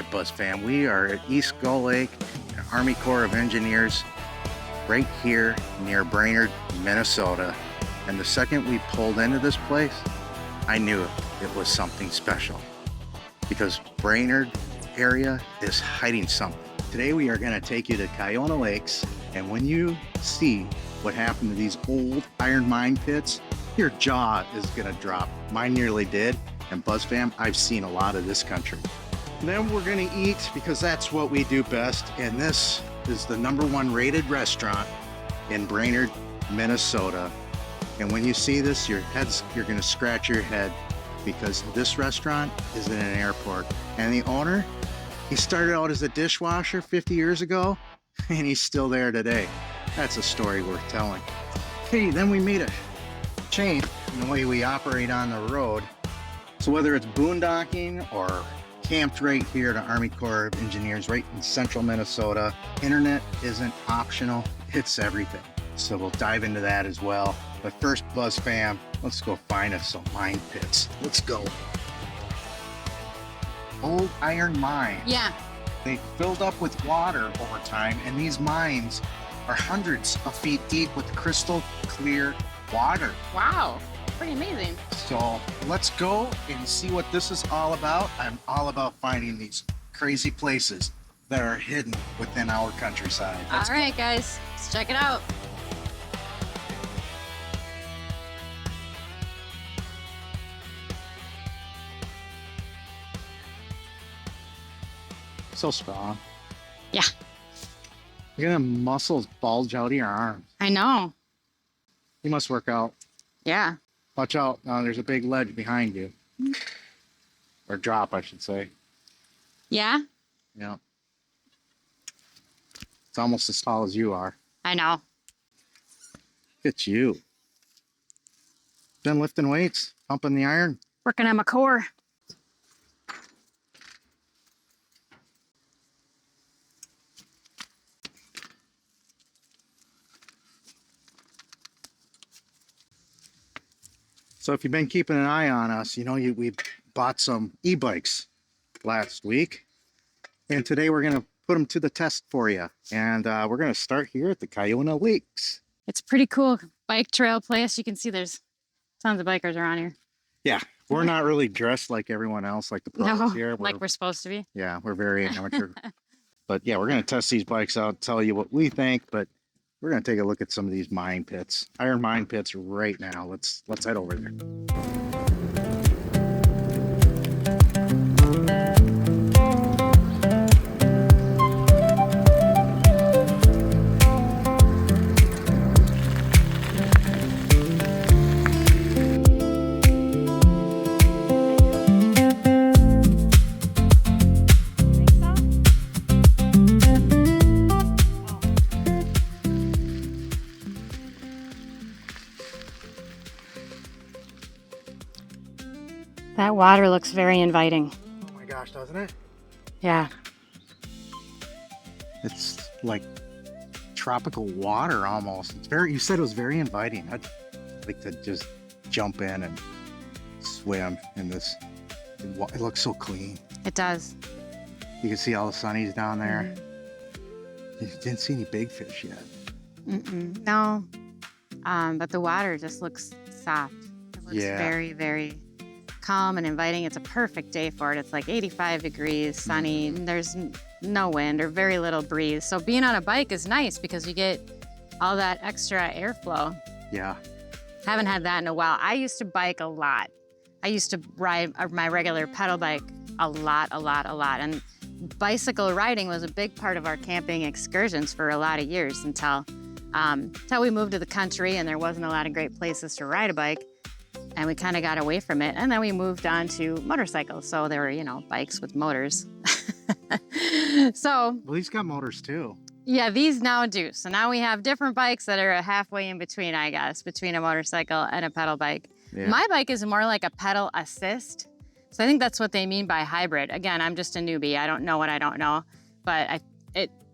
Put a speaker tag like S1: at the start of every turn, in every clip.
S1: right, Buzz fam, we are at East Gull Lake, Army Corps of Engineers, right here near Brainerd, Minnesota. And the second we pulled into this place, I knew it was something special because Brainerd area is hiding something. Today we are going to take you to Cuyuna Lakes, and when you see what happened to these old iron mine pits, your jaw is going to drop. Mine nearly did, and Buzz fam, I've seen a lot of this country. And then we're going to eat because that's what we do best, and this is the #1 rated restaurant in Brainerd, Minnesota. And when you see this, you're going to scratch your head because this restaurant is in an airport, and the owner, he started out as a dishwasher 50 years ago, and he's still there today. That's a story worth telling. Okay, then we made a change in the way we operate on the road. So whether it's boondocking or camped right here at Army Corps of Engineers right in central Minnesota, internet isn't optional, it's everything. So we'll dive into that as well. But first, Buzz fam, let's go find us some mine pits. Let's go. Old iron mine.
S2: Yeah.
S1: They filled up with water over time, and these mines are hundreds of feet deep with crystal clear water.
S2: Wow. Pretty amazing.
S1: So let's go and see what this is all about. I'm all about finding these crazy places that are hidden within our countryside.
S2: All right, guys, let's check it out.
S1: So strong.
S2: Yeah.
S1: Look at them muscles bulge out of your arms.
S2: I know.
S1: You must work out.
S2: Yeah.
S1: Watch out. There's a big ledge behind you. Or drop, I should say.
S2: Yeah?
S1: Yeah. It's almost as tall as you are.
S2: I know.
S1: Look at you. Been lifting weights, pumping the iron.
S2: Working on my core.
S1: So if you've been keeping an eye on us, you know we bought some e-bikes last week. And today we're going to put them to the test for you. And we're going to start here at the Cuyuna Lakes.
S2: It's a pretty cool bike trail place. You can see there's tons of bikers around here.
S1: Yeah, we're not really dressed like everyone else, like the pros
S2: No,
S1: here.
S2: like we're supposed to be.
S1: Yeah, we're very amateur. But yeah, we're going to test these bikes out, tell you what we think, but we're going to take a look at some of these mine pits, iron mine pits right now. Let's head over there.
S2: That water looks very inviting.
S1: Oh my gosh, doesn't it?
S2: Yeah.
S1: It's like tropical water almost. It's very, you said it was very inviting. I'd like to just jump in and swim in this. It looks so clean.
S2: It does.
S1: You can see all the sunnies down there. You didn't see any big fish yet.
S2: No. But the water just looks soft. It looks very, very calm and inviting. It's a perfect day for it. It's like 85 degrees, sunny. There's no wind or very little breeze. So being on a bike is nice because you get all that extra airflow.
S1: Yeah.
S2: Haven't had that in a while. I used to bike a lot. I used to ride my regular pedal bike a lot. And bicycle riding was a big part of our camping excursions for a lot of years until we moved to the country and there wasn't a lot of great places to ride a bike. And we kind of got away from it. And then we moved on to motorcycles. So there were, bikes with motors. So.
S1: Well, these got motors too.
S2: Yeah, these now do. So now we have different bikes that are halfway in between, I guess, between a motorcycle and a pedal bike. Yeah. My bike is more like a pedal assist. So I think that's what they mean by hybrid. Again, I'm just a newbie. I don't know what I don't know. But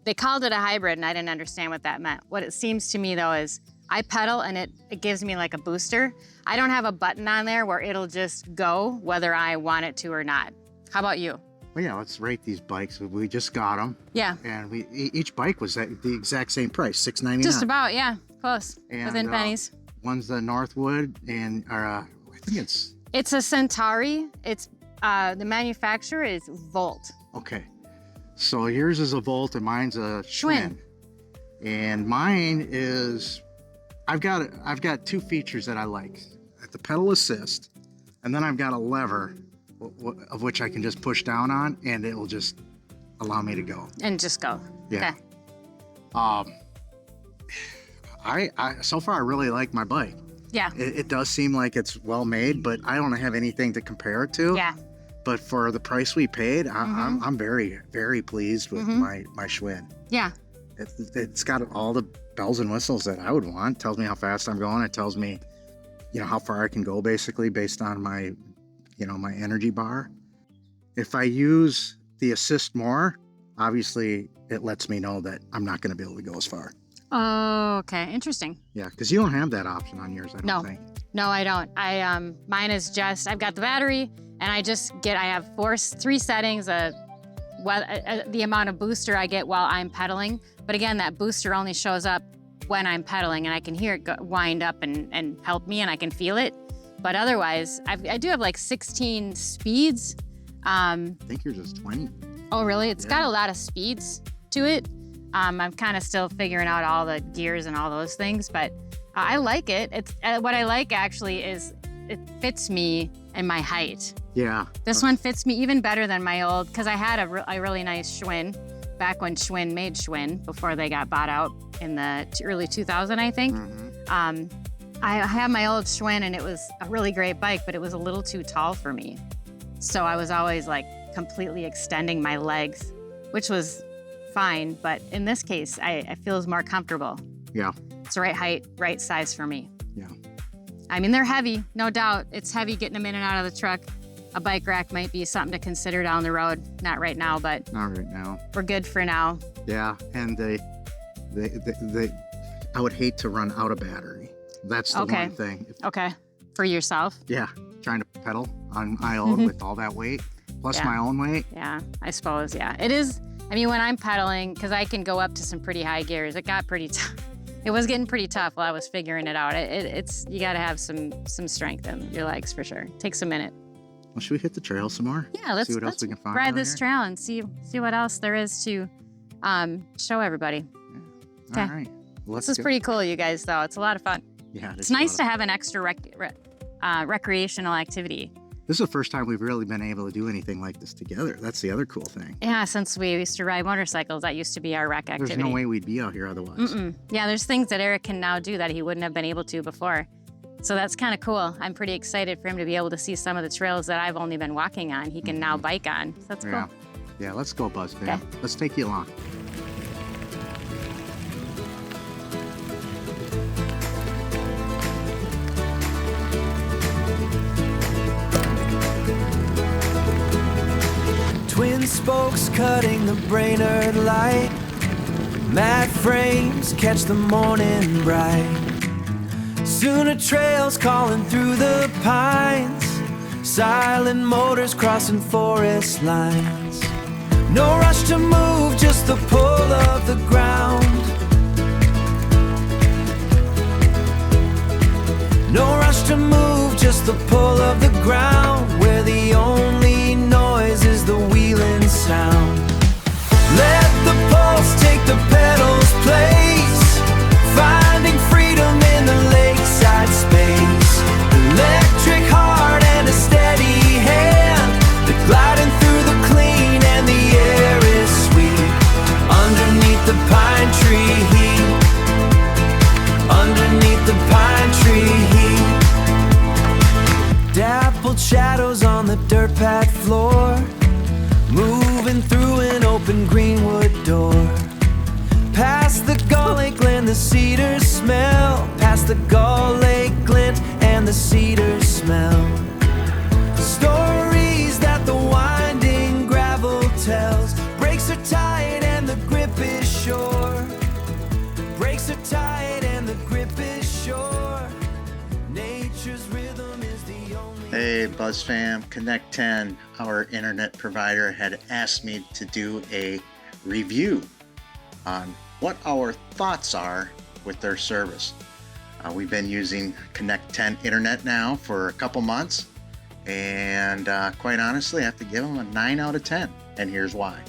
S2: they called it a hybrid and I didn't understand what that meant. What it seems to me though is I pedal and it gives me like a booster. I don't have a button on there where it'll just go whether I want it to or not. How about you?
S1: Well, yeah, let's rate these bikes. We just got them.
S2: Yeah.
S1: And each bike was at the exact same price, $6.99.
S2: Just about, yeah. Close.
S1: And,
S2: within pennies.
S1: One's the Northwood, and I think it's...
S2: It's a Centauri. It's the manufacturer is Volt.
S1: Okay. So yours is a Volt and mine's a Schwinn. And mine is... I've got two features that I like. The pedal assist, and then I've got a lever of which I can just push down on, and it will just allow me to go.
S2: And just go.
S1: Yeah.
S2: Okay.
S1: I so far I really like my bike.
S2: Yeah.
S1: It does seem like it's well made, but I don't have anything to compare it to.
S2: Yeah.
S1: But for the price we paid, I'm very, very pleased with my Schwinn.
S2: Yeah.
S1: It's got all the bells and whistles that I would want. It tells me how fast I'm going. It tells me, how far I can go, basically based on my, my energy bar. If I use the assist more, obviously it lets me know that I'm not going to be able to go as far.
S2: Oh, okay. Interesting.
S1: Yeah, because you don't have that option on yours, I don't think.
S2: No, I don't. Mine is just, I've got the battery, and I have three settings, the amount of booster I get while I'm pedaling. But again, that booster only shows up when I'm pedaling, and I can hear it wind up and help me, and I can feel it. But otherwise, I do have like 16 speeds.
S1: I think yours is 20.
S2: Oh, really? It's got a lot of speeds to it. I'm kind of still figuring out all the gears and all those things, but I like it. It's what I like actually is it fits me and my height.
S1: Yeah.
S2: This one fits me even better than my old, because I had a really nice Schwinn back when Schwinn made Schwinn, before they got bought out in the early 2000, I think. I had my old Schwinn, and it was a really great bike, but it was a little too tall for me. So I was always like completely extending my legs, which was fine. But in this case, I feel is more comfortable.
S1: Yeah.
S2: It's the right height, right size for me.
S1: Yeah.
S2: I mean, they're heavy, no doubt. It's heavy getting them in and out of the truck. A bike rack might be something to consider down the road. Not right now, but
S1: not right now.
S2: We're good for now.
S1: Yeah, and I would hate to run out of battery. That's the one thing.
S2: Okay. For yourself?
S1: Yeah, trying to pedal on my own with all that weight, plus my own weight.
S2: Yeah, I suppose, yeah. It is, I mean, when I'm pedaling, because I can go up to some pretty high gears, it got pretty tough. It was getting pretty tough while I was figuring it out. It's you got to have some strength in your legs for sure. Takes a minute.
S1: Well, should we hit the trail some more?
S2: Yeah, let's
S1: see what else we can find.
S2: Ride this trail and see what else there is to show everybody.
S1: Yeah. All right.
S2: This is pretty cool, you guys, though. It's a lot of fun.
S1: Yeah,
S2: it's nice to have an extra recreational activity.
S1: This is the first time we've really been able to do anything like this together. That's the other cool thing.
S2: Yeah, since we used to ride motorcycles, that used to be our rec activity.
S1: There's no way we'd be out here otherwise.
S2: Yeah, there's things that Eric can now do that he wouldn't have been able to before. So that's kind of cool. I'm pretty excited for him to be able to see some of the trails that I've only been walking on. He can now bike on. So that's cool.
S1: Yeah, let's go, Buzz.
S2: Okay.
S1: Let's take you along.
S3: Twin spokes cutting the Brainerd light. Matte frames catch the morning bright. Sooner trails calling through the pines. Silent motors crossing forest lines. No rush to move, just the pull of the ground. No rush to move, just the pull of the ground. Where the only noise is the wheeling sound. Let the pulse take the pedal's place. Finding freedom in the lakeside space. Electric heart and a steady hand. They're gliding through the clean and the air is sweet. Underneath the pine tree heat. Underneath the pine tree heat. Dappled shadows on the dirt path floor. Moving through an open greenwood door. Past the Gull Lake glint, the cedars smell. Past the Gull Lake glint and the cedars smell. Stories that the winding gravel tells. Brakes are tight and the grip is sure. Brakes are tight and the grip is sure. Nature's rhythm is the only
S1: Hey Buzz fam, Connect 10, our internet provider, had asked me to do a review on what our thoughts are with their service. We've been using Connect 10 internet now for a couple months, and quite honestly, I have to give them a 9 out of 10, and here's why.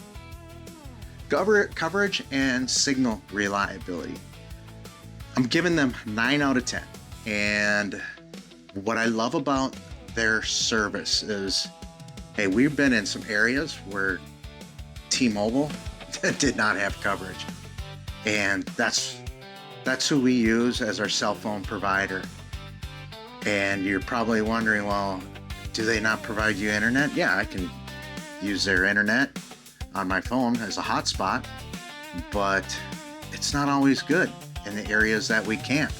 S1: Coverage and signal reliability. I'm giving them 9 out of 10, and what I love about their service is, hey, we've been in some areas where T-Mobile did not have coverage, and that's who we use as our cell phone provider. And you're probably wondering, well, do they not provide you internet? Yeah, I can use their internet on my phone as a hotspot, but it's not always good in the areas that we can't.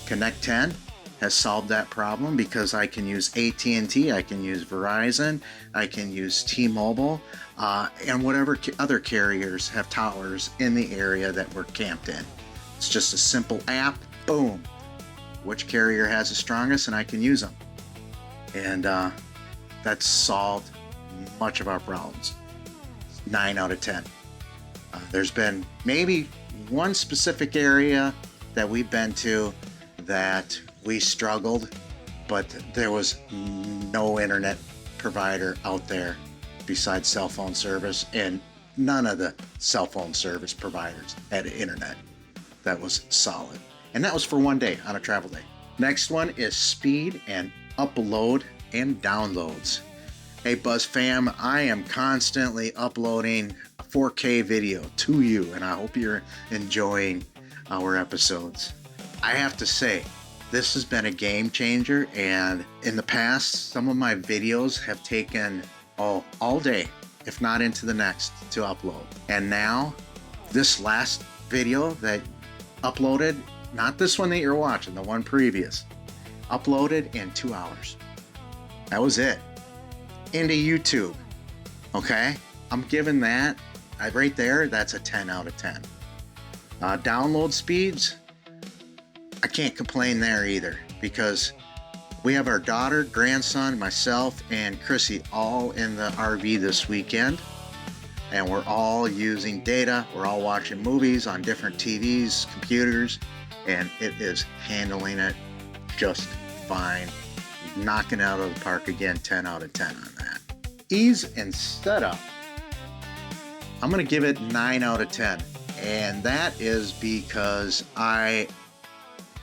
S1: Connect 10 has solved that problem because I can use AT&T, I can use Verizon, I can use T-Mobile, and whatever other carriers have towers in the area that we're camped in. It's just a simple app, boom, which carrier has the strongest, and I can use them. And that's solved much of our problems. 9 out of 10. There's been maybe one specific area that we've been to that we struggled, but there was no internet provider out there besides cell phone service, and none of the cell phone service providers had internet that was solid. And that was for one day on a travel day. Next one is speed and upload and downloads. Hey Buzz fam, I am constantly uploading a 4K video to you, and I hope you're enjoying our episodes. I have to say, this has been a game changer, and in the past, some of my videos have taken all day, if not into the next, to upload. And now, this last video that uploaded, not this one that you're watching, the one previous, uploaded in 2 hours. That was it. Into YouTube. Okay? I'm giving that, right there, that's a 10 out of 10. Download speeds, I can't complain there either, because we have our daughter, grandson, myself, and Krissy all in the RV this weekend, and we're all using data. We're all watching movies on different TVs, computers, and it is handling it just fine. Knocking it out of the park again, 10 out of 10 on that. Ease and setup, I'm going to give it 9 out of 10, and that is because I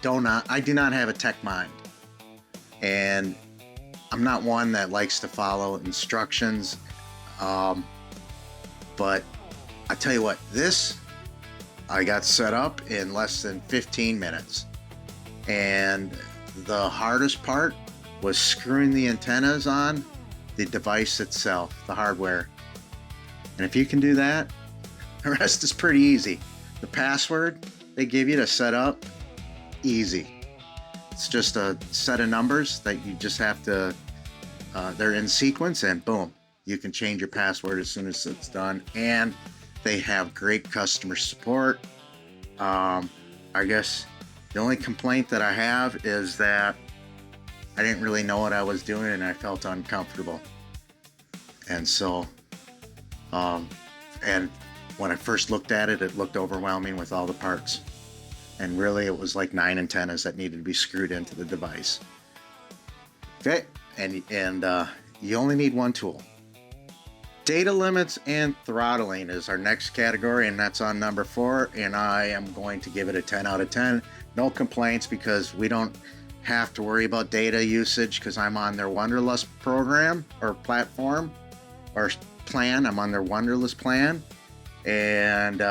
S1: do not have a tech mind, and I'm not one that likes to follow instructions, but I tell you what, this I got set up in less than 15 minutes, and the hardest part was screwing the antennas on the device itself, the hardware. And if you can do that, the rest is pretty easy. The password they give you to set up, easy. It's just a set of numbers that you just have to, they're in sequence, and boom, you can change your password as soon as it's done. And they have great customer support. I guess the only complaint that I have is that I didn't really know what I was doing, and I felt uncomfortable. And so, and when I first looked at it, it looked overwhelming with all the parts. And really, it was like 9 antennas that needed to be screwed into the device. Okay, and you only need one tool. Data limits and throttling is our next category, and that's on number 4. And I am going to give it a 10 out of 10. No complaints, because we don't have to worry about data usage, because I'm on their Wanderlust program or platform or plan. I'm on their Wanderlust plan, and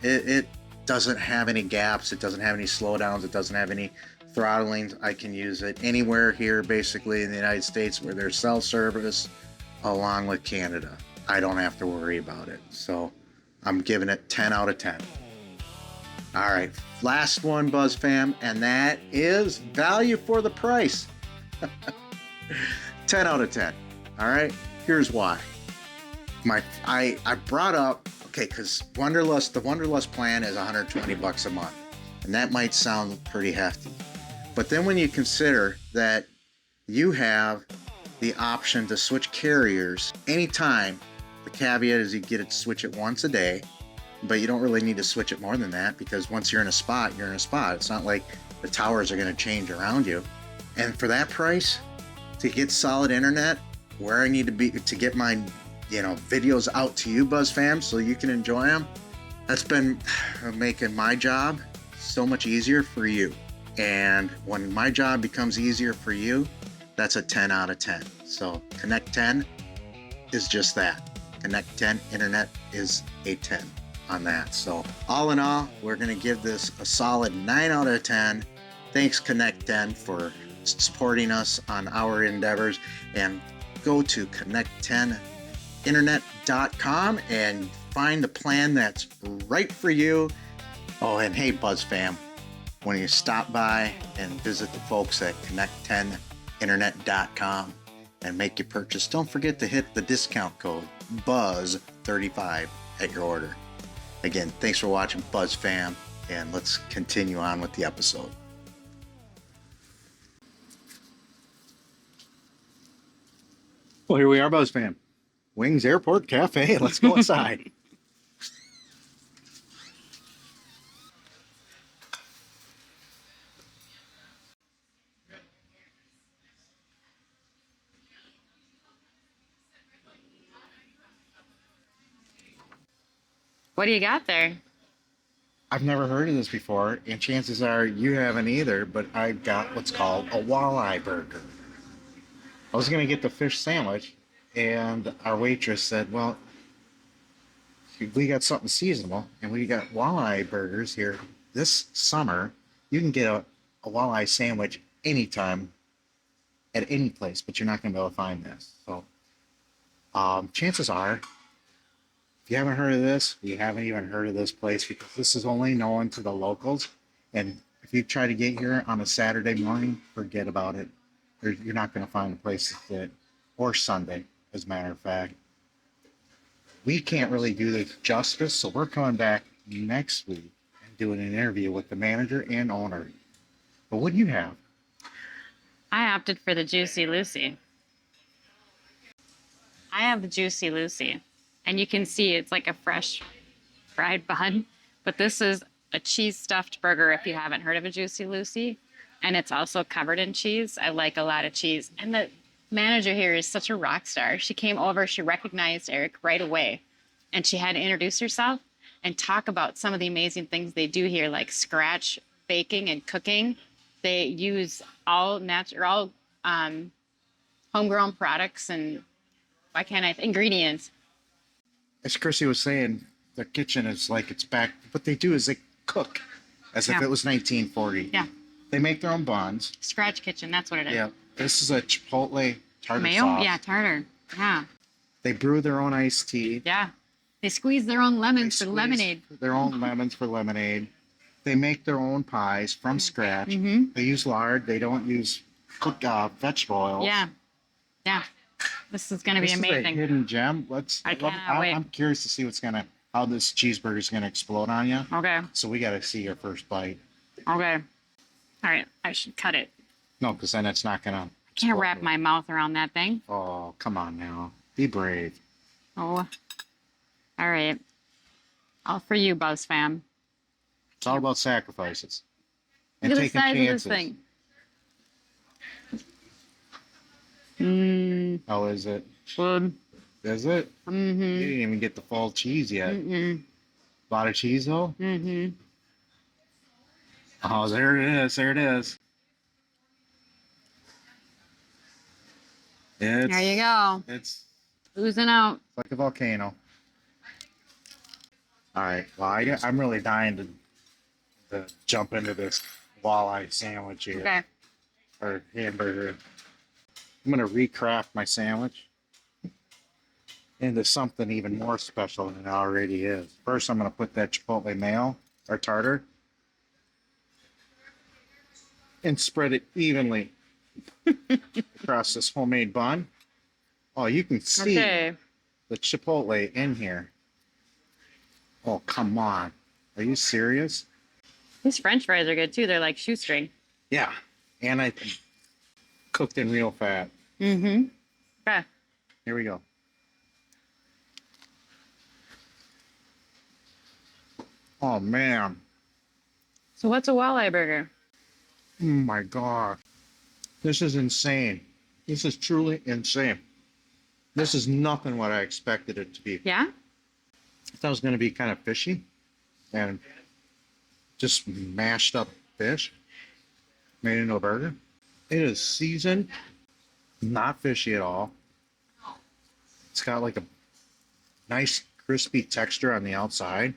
S1: it doesn't have any gaps, it doesn't have any slowdowns, it doesn't have any throttling. I can use it anywhere here, basically in the United States, where there's cell service, along with Canada. I don't have to worry about it. So I'm giving it 10 out of 10. All right, last one, Buzz fam, and that is value for the price. 10 out of 10. All right, here's why. I brought up, okay, because the Wanderlust plan is $120 a month, and that might sound pretty hefty. But then when you consider that you have the option to switch carriers anytime. The caveat is you get to switch it once a day, but you don't really need to switch it more than that, because once you're in a spot, you're in a spot. It's not like the towers are going to change around you. And for that price, to get solid internet where I need to be to get my videos out to you, Buzz fam, so you can enjoy them, that's been making my job so much easier for you. And when my job becomes easier for you, that's a 10 out of 10. So Connect 10 is just that. Connect 10 internet is a 10 on that. So all in all, we're going to give this a solid 9 out of 10. Thanks Connect 10 for supporting us on our endeavors, and go to connect10internet.com and find the plan that's right for you. Oh, and hey Buzz fam, when you stop by and visit the folks at connect10internet.com and make your purchase, don't forget to hit the discount code BUZZ35 at your order. Again, thanks for watching, Buzz fam, and let's continue on with the episode. Well, here we are, Buzz fam. Wings Airport Cafe. Let's go inside.
S2: What do you got there?
S1: I've never heard of this before, and chances are you haven't either, but I got what's called a walleye burger. I was going to get the fish sandwich, and our waitress said, well, we got something seasonal, and we got walleye burgers here this summer. You can get a walleye sandwich anytime at any place, but you're not going to be able to find this. So chances are, if you haven't heard of this, you haven't even heard of this place, because this is only known to the locals. And if you try to get here on a Saturday morning, forget about it. You're not going to find a place to sit, or Sunday, as a matter of fact. We can't really do this justice, so we're coming back next week and doing an interview with the manager and owner. But what do you have?
S2: I opted for the Juicy Lucy. I have the Juicy Lucy. And you can see it's like a fresh fried bun. But this is a cheese stuffed burger if you haven't heard of a Juicy Lucy. And it's also covered in cheese. I like a lot of cheese. And the manager here is such a rock star. She came over, she recognized Eric right away. And she had to introduce herself and talk about some of the amazing things they do here, like scratch baking and cooking. They use all natural, homegrown products and ingredients.
S1: As Krissy was saying, their kitchen is like it's back. What they do is they cook as if it was 1940.
S2: Yeah.
S1: They make their own buns.
S2: Scratch kitchen, that's what it is.
S1: Yeah. This is a chipotle tartar
S2: Mayo?
S1: sauce.
S2: Yeah, tartar. Yeah.
S1: They brew their own iced tea.
S2: Yeah. They squeeze their own lemons for lemonade.
S1: Their own lemons for lemonade. They make their own pies from scratch.
S2: Mm-hmm.
S1: They use lard. They don't use vegetable oils.
S2: Yeah. Yeah. This is going to be amazing.
S1: This is a hidden gem. I'm curious to see how this cheeseburger is going to explode on you.
S2: Okay.
S1: So we got to see your first bite.
S2: Okay. All right. I should cut it.
S1: No, because then it's not going to.
S2: I can't wrap my mouth around that thing.
S1: Oh, come on now. Be brave.
S2: Oh. All right. All for you, Buzz fam.
S1: It's all about sacrifices. And
S2: Look at the
S1: taking
S2: size
S1: chances.
S2: of this thing. Mmm.
S1: Oh, is it?
S2: Good.
S1: Is it?
S2: Mm-hmm.
S1: You didn't even get the full cheese yet.
S2: Mm-mm.
S1: A lot of cheese, though?
S2: Mm-hmm.
S1: Oh, there it is. There it is.
S2: There you go.
S1: It's
S2: Oozing out.
S1: like a volcano. All right. Well, I'm really dying to jump into this walleye sandwich here.
S2: Okay.
S1: Or hamburger. I'm going to recraft my sandwich into something even more special than it already is. First, I'm going to put that chipotle mayo or tartar and spread it evenly across this homemade bun. Oh, you can see the chipotle in here. Oh, come on. Are you serious?
S2: These French fries are good too. They're like shoestring.
S1: Yeah. And I cooked in real fat.
S2: Mm-hmm. Okay.
S1: Here we go. Oh man.
S2: So what's a walleye burger?
S1: Oh my God. This is insane. This is truly insane. This is nothing what I expected it to be.
S2: Yeah?
S1: I thought it was going to be kind of fishy and just mashed up fish made into a burger. It is seasoned, not fishy at all. It's got like a nice crispy texture on the outside.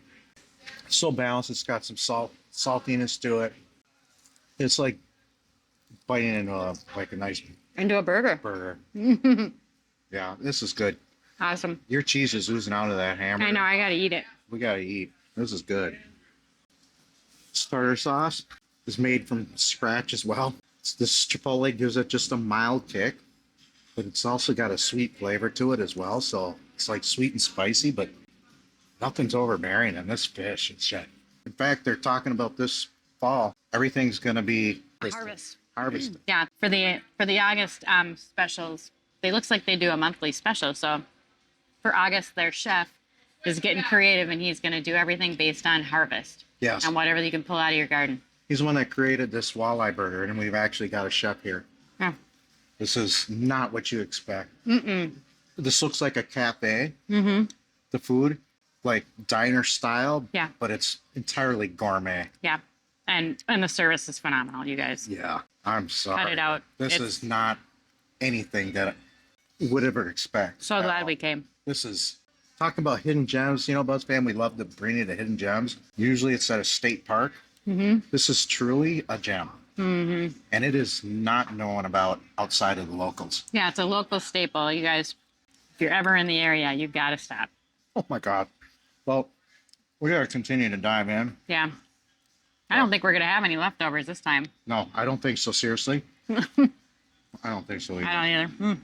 S1: It's so balanced. It's got some saltiness to it. It's like biting into a nice
S2: Into a burger.
S1: burger. Yeah, this is good.
S2: Awesome.
S1: Your cheese is oozing out of that hamburger.
S2: I know, I gotta eat it.
S1: We gotta eat. This is good. Starter sauce is made from scratch as well. This chipotle gives it just a mild kick, but it's also got a sweet flavor to it as well. So it's like sweet and spicy, but nothing's overbearing in this fish. It's shit. In fact, they're talking about this fall. Everything's gonna be harvested.
S2: Yeah, for the August specials, it looks like they do a monthly special. So for August, their chef is getting creative, and he's going to do everything based on harvest.
S1: Yes.
S2: And whatever you can pull out of your garden.
S1: He's the one that created this walleye burger, and we've actually got a chef here.
S2: Yeah.
S1: This is not what you expect.
S2: Mm-mm.
S1: This looks like a cafe.
S2: Mm-hmm.
S1: The food, like diner style.
S2: Yeah.
S1: But it's entirely gourmet.
S2: Yeah. And the service is phenomenal, you guys.
S1: Yeah. I'm sorry.
S2: Cut it out.
S1: This is not anything that I would ever expect.
S2: So glad we came.
S1: This is talking about hidden gems. You know, Buzz fam, we love to bring you to hidden gems. Usually it's at a state park.
S2: Mm-hmm.
S1: This is truly a gem.
S2: Mm-hmm.
S1: And it is not known about outside of the locals.
S2: Yeah, it's a local staple. You guys, if you're ever in the area, you've got to stop.
S1: Oh my God. Well, we got to continue to dive in.
S2: Yeah. I don't think we're going to have any leftovers this time.
S1: No, I don't think so. Seriously. I don't think so either.
S2: I don't either. Mm.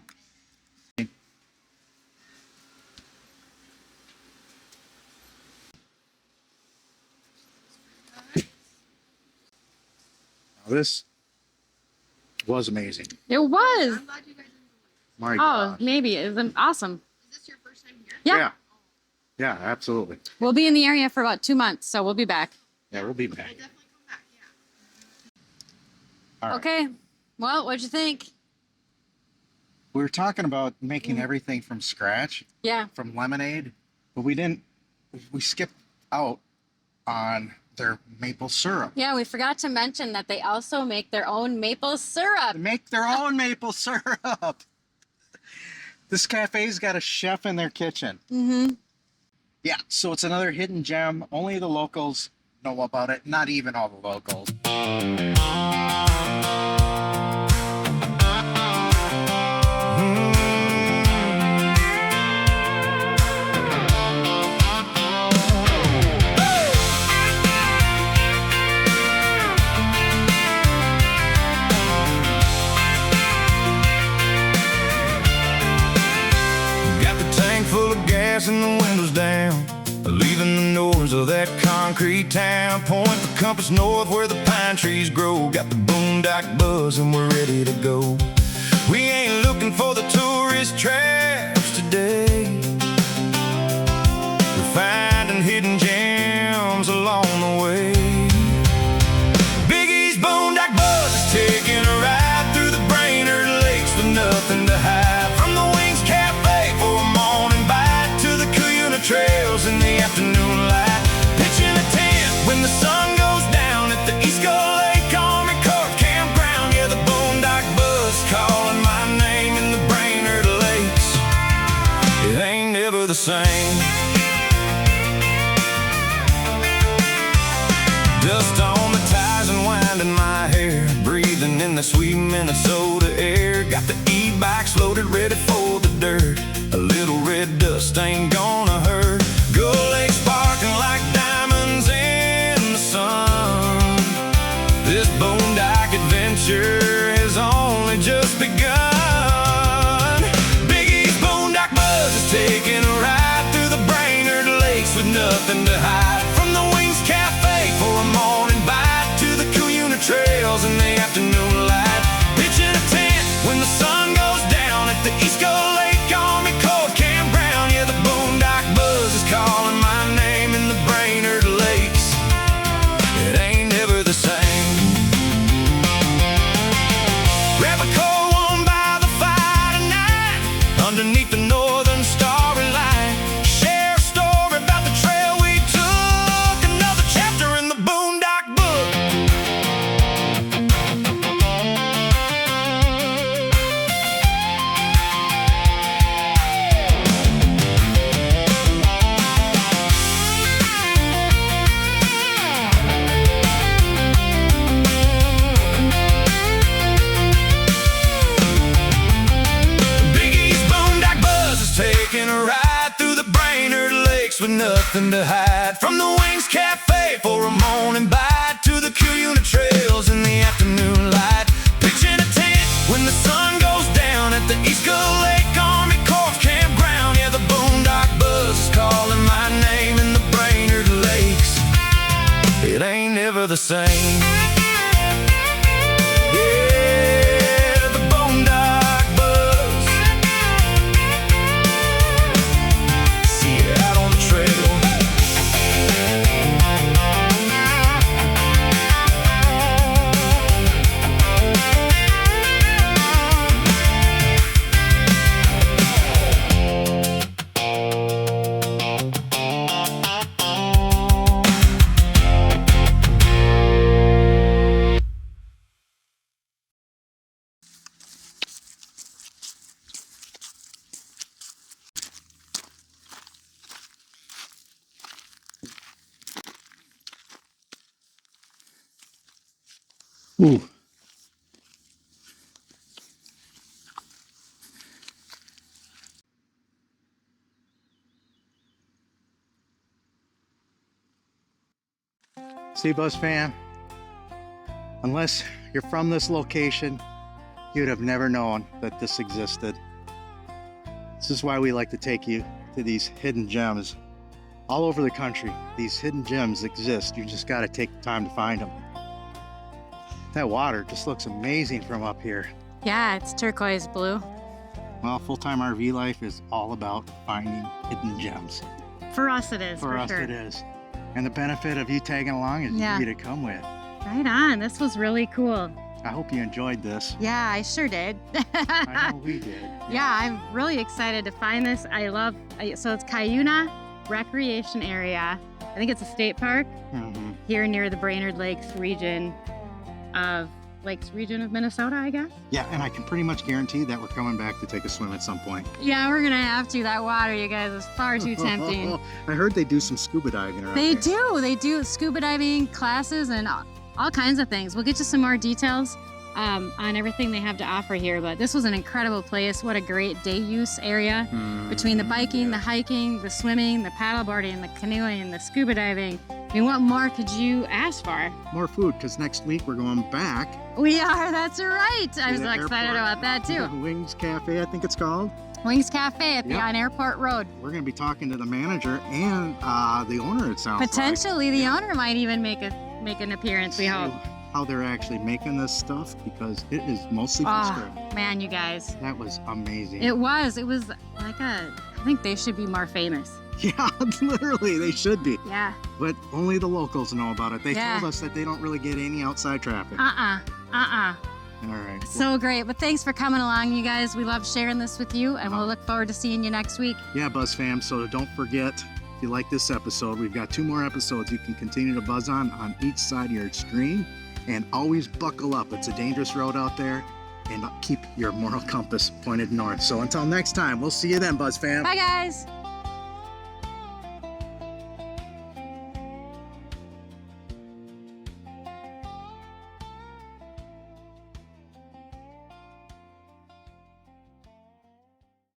S1: This was amazing.
S2: It was.
S4: I'm glad you guys enjoyed.
S1: My
S2: Oh,
S1: God.
S2: maybe. It was awesome.
S4: Is this your first time here?
S2: Yeah.
S1: Yeah. Yeah, absolutely.
S2: We'll be in the area for about 2 months, so we'll be back.
S1: Yeah, we'll be
S4: We'll
S1: back.
S4: definitely come back, yeah.
S1: All right.
S2: Okay. Well, what'd you think?
S1: We were talking about making everything from scratch,
S2: Yeah.
S1: from lemonade, but we skipped out on their maple syrup.
S2: Yeah, we forgot to mention that they also make their own maple syrup.
S1: They make their own maple syrup. This cafe's got a chef in their kitchen.
S2: Mm-hmm.
S1: Yeah, so it's another hidden gem. Only the locals know about it, not even all the locals.
S3: And the windows down, leaving the noise of that concrete town. Point the compass north where the pine trees grow. Got the boondock buzz and we're ready to go. We ain't looking for the tourist traps today. We're finding hidden gems along the way. Big E's boondock buzz is taking a ride through the Brainerd Lakes with nothing to hide. From the Wings Cafe for a morning bite to the Cuyuna trails in the afternoon light. Pitching a tent when the sun goes down at the East Gull Lake Campground. Yeah, the boondock buzz calling my name in the Brainerd Lakes. It ain't never the same. Dust on the ties and winding my hair, breathing in the sweet Minnesota air. Got the e-bikes loaded, ready for the dirt. A little red dust ain't gonna hurt. Gull Lake sparkling like diamonds in the sun. This boondock adventure has only just begun. Big E's boondock buzz is taking a ride through the Brainerd Lakes with nothing to hide. From the Wings Cafe for a morning bite to the Cuyuna trails in the afternoon light. Pitching a tent when the sun goes down at the East Gull Lake nothing to hide. From the Wings Cafe for a morning bite to the Cuyuna trails in the afternoon light. Pitching a tent when the sun goes down at the East Gull Lake Campground. Yeah, the Boondock buzz is calling my name in the Brainerd Lakes. It ain't never the same. Yeah, the Boondock buzz. See it out on the trail.
S1: Ooh. See, Buzz fam, unless you're from this location, you'd have never known that this existed. This is why we like to take you to these hidden gems. All over the country, these hidden gems exist. You just got to take the time to find them. That water just looks amazing from up here.
S2: Yeah, it's turquoise blue.
S1: Well, full-time RV life is all about finding hidden gems.
S2: For us it is,
S1: For us
S2: sure.
S1: it is. And the benefit of you tagging along is
S2: Yeah.
S1: you to come with.
S2: Right on, this was really cool.
S1: I hope you enjoyed this.
S2: Yeah, I sure did.
S1: I know we did.
S2: Yeah, I'm really excited to find this. So it's Cuyuna Recreation Area. I think it's a state park
S1: Mhm.
S2: here near the Brainerd Lakes region of Minnesota, I guess.
S1: Yeah, and I can pretty much guarantee that we're coming back to take a swim at some point.
S2: Yeah, we're gonna have to. That water, you guys, is far too tempting.
S1: I heard they do some scuba diving around
S2: They
S1: there.
S2: do scuba diving classes and all kinds of things. We'll get you some more details on everything they have to offer here, but this was an incredible place. What a great day use area between the biking, the hiking, the swimming, the paddleboarding, the canoeing, the scuba diving. I mean, what more could you ask for?
S1: More food, because next week we're going back.
S2: We are, that's right. I'm
S1: to
S2: so
S1: the
S2: excited
S1: airport.
S2: about that too.
S1: The Wings Cafe, I think it's called.
S2: Wings Cafe
S1: Yep.
S2: on Airport Road.
S1: We're going to be talking to the manager and the owner, it sounds
S2: Potentially the owner might even make an appearance, we hope.
S1: See how they're actually making this stuff, because it is mostly from
S2: Oh,
S1: scratch.
S2: man, you guys.
S1: That was amazing.
S2: It was like I think they should be more famous.
S1: Yeah, literally, they should be.
S2: Yeah.
S1: But only the locals know about it. They
S2: Yeah.
S1: told us that they don't really get any outside traffic.
S2: All
S1: right.
S2: So great. But thanks for coming along, you guys. We love sharing this with you, and we'll look forward to seeing you next week.
S1: Yeah, Buzz fam. So don't forget, if you like this episode, we've got 2 more episodes you can continue to buzz on each side of your screen. And always buckle up. It's a dangerous road out there. And keep your moral compass pointed north. So until next time, we'll see you then, Buzz fam.
S2: Bye, guys.